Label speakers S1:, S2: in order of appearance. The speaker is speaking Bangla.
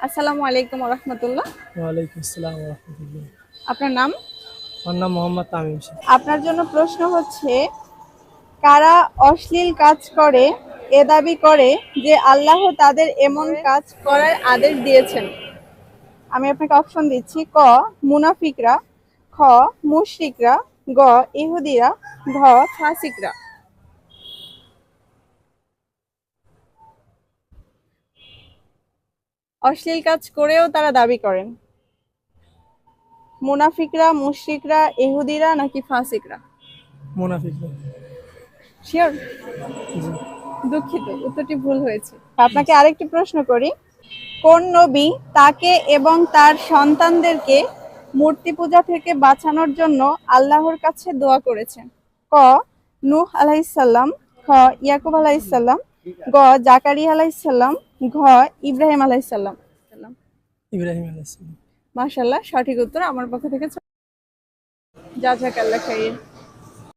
S1: আসসালামু আলাইকুম ওয়া রাহমাতুল্লাহ।
S2: ওয়ালাইকুম আসসালাম ওয়া রাহমাতুল্লাহ।
S1: আপনার নাম?
S2: আমার নাম মোহাম্মদ তামিম শেখ।
S1: আপনার জন্য প্রশ্ন হচ্ছে, কারা অশ্লীল কাজ করে এ দাবি করে যে আল্লাহ তাদের এমন কাজ করার আদেশ দিয়েছেন? আমি আপনাকে অপশন দিচ্ছি: ক মুনাফিকরা, খ মুশরিকরা, গ ইহুদিরা, ঘ ফাসিকরা। অশ্লীল কাজ করেও তারা দাবি করেন। মুনাফিকরা, মুশরিকরা, ইহুদিরা নাকি ফাসিকরা?
S2: মুনাফিক।
S1: শিওর?
S2: জি।
S1: দুঃখিত, উত্তরটি ভুল হয়েছে। আপনাকে আরেকটি প্রশ্ন করি। কোন নবী তাকে এবং তার সন্তানদেরকে মূর্তি পূজা থেকে বাঁচানোর জন্য আল্লাহর কাছে দোয়া করেছেন? ক নূহ আলাইহিসসালাম, খ ইয়াকুব আলাইহিসসালাম, গ জাকারিয়া আলাইহিসসালাম, ঘ ইব্রাহিম আলাইহিসসালাম।
S2: ইব্রাহিম আলাইহিস সালাম।
S1: মাশাআল্লাহ, সঠিক উত্তর। আমার পক্ষ থেকে জাযাকাল্লাহ খাইর।